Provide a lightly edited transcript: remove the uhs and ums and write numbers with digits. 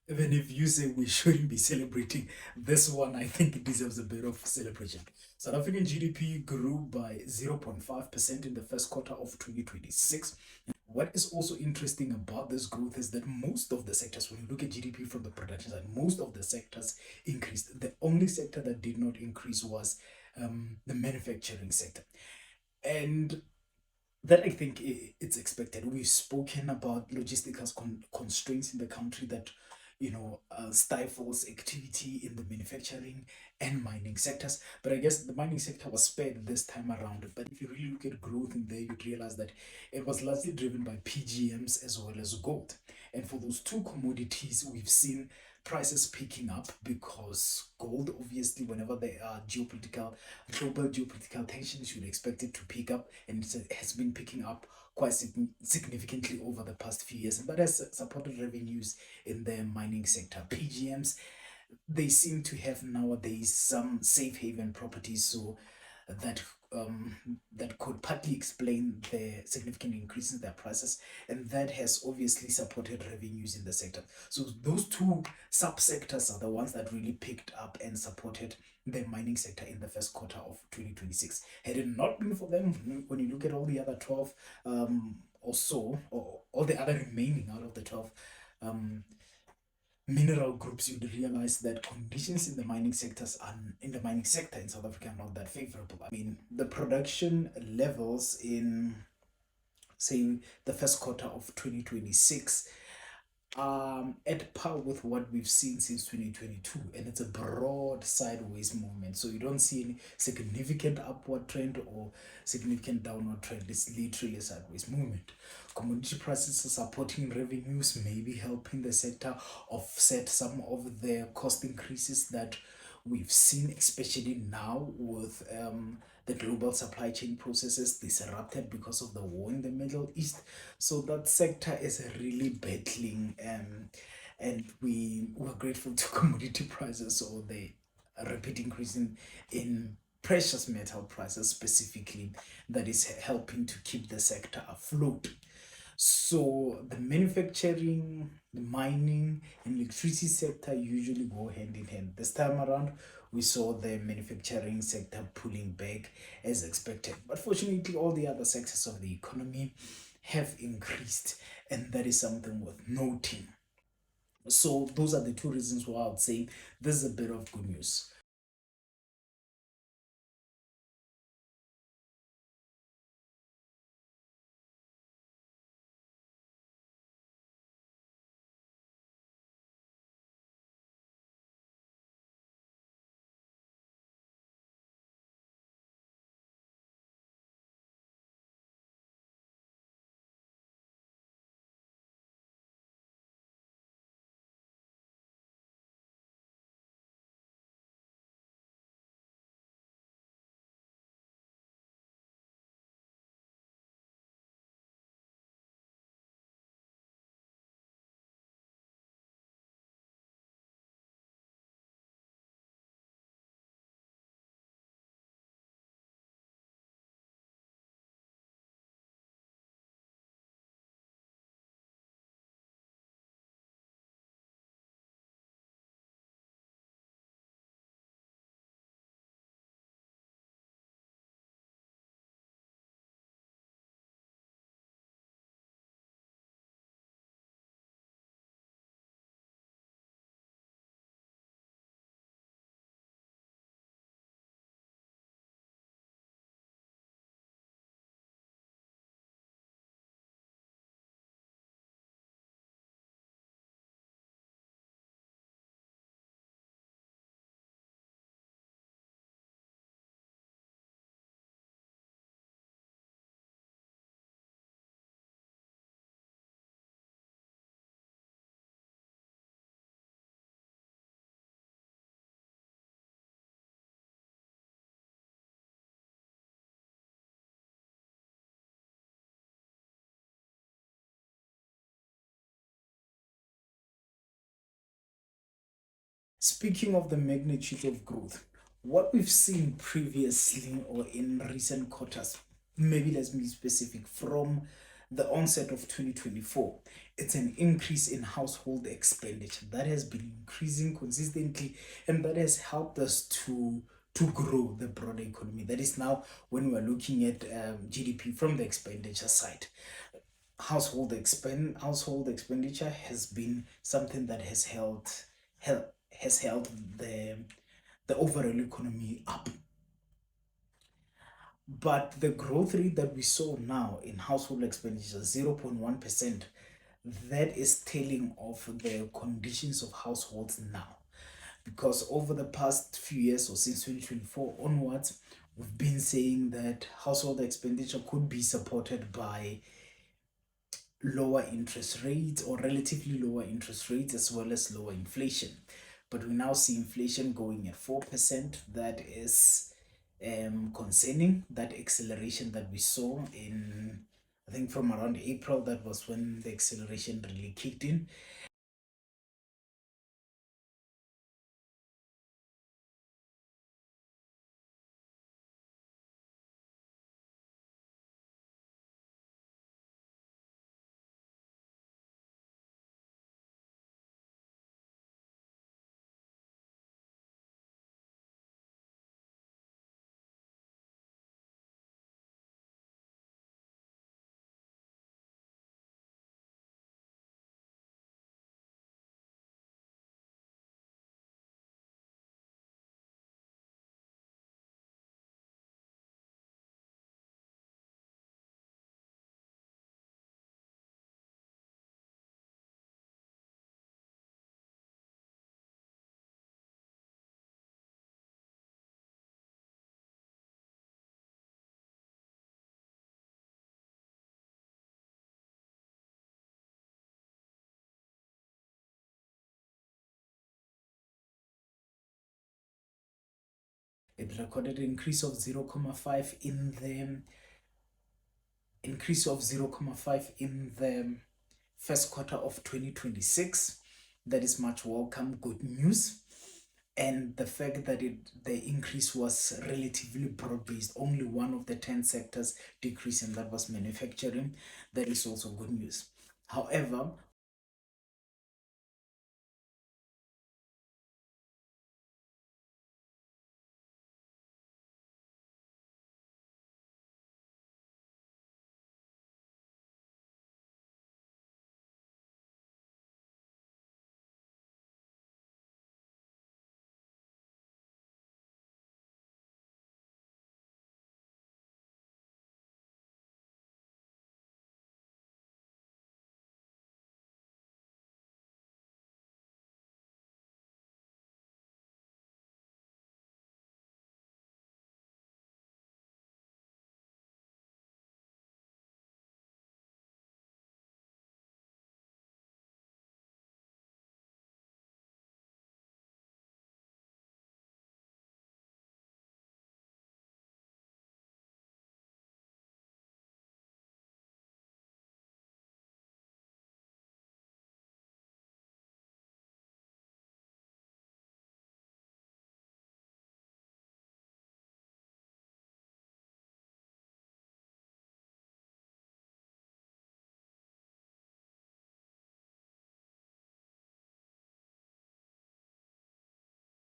Even if you say we shouldn't be celebrating, this one I think it deserves a bit of celebration. South African GDP grew by 0.5% in the first quarter of 2026. What is also interesting about this growth is that most of the sectors, when you look at GDP from the production side, most of the sectors increased. The only sector that did not increase was the manufacturing sector. And that I think it's expected. We've spoken about logistical constraints in the country that stifles activity in the manufacturing and mining sectors. But I guess the mining sector was spared this time around. But if you really look at growth in there, you'd realize that it was largely driven by PGMs as well as gold. And for those two commodities, we've seen prices picking up because gold, obviously, whenever there are global geopolitical tensions, you'd expect it to pick up, and it has been picking up quite significantly over the past few years, and that has supported revenues in the mining sector. PGMs, they seem to have nowadays some safe haven properties, so that that could partly explain the significant increase in their prices, and that has obviously supported revenues in the sector. So those two subsectors are the ones that really picked up and supported the mining sector in the first quarter of 2026. Had it not been for them, when you look at all the other 12 or so, or all the other remaining out of the 12 um, mineral groups, you'd realize that conditions in the mining sector in South Africa are not that favorable. I mean, the production levels in, say, the first quarter of 2026 at par with what we've seen since 2022, and it's a broad sideways movement, so you don't see any significant upward trend or significant downward trend. It's literally a sideways movement. Commodity prices are supporting revenues, maybe helping the sector offset some of the cost increases that we've seen, especially now with the global supply chain processes disrupted because of the war in the Middle East. So that sector is really battling, and we were grateful to commodity prices or the rapid increase in precious metal prices specifically, that is helping to keep the sector afloat. So the manufacturing, the mining, and electricity sector usually go hand in hand. This time around, we saw the manufacturing sector pulling back as expected. But fortunately, all the other sectors of the economy have increased, and that is something worth noting. So those are the two reasons why I would say this is a bit of good news. Speaking of the magnitude of growth, what we've seen previously or in recent quarters, maybe let's be specific, from the onset of 2024, it's an increase in household expenditure that has been increasing consistently, and that has helped us to grow the broader economy. That is now when we're looking at GDP from the expenditure side. Household expenditure has been something that has held the overall economy up. But the growth rate that we saw now in household expenditure, 0.1%, that is telling of the conditions of households now. Because over the past few years, or since 2024 onwards, we've been saying that household expenditure could be supported by lower interest rates, or relatively lower interest rates, as well as lower inflation. But we now see inflation going at 4%. That is concerning. That acceleration that we saw in, I think, from around April, that was when the acceleration really kicked in. It recorded an increase of 0.5 in the increase of 0.5 in the first quarter of 2026. That is much welcome, good news. And the fact that the increase was relatively broad-based, only one of the 10 sectors decreased, and that was manufacturing, that is also good news. However,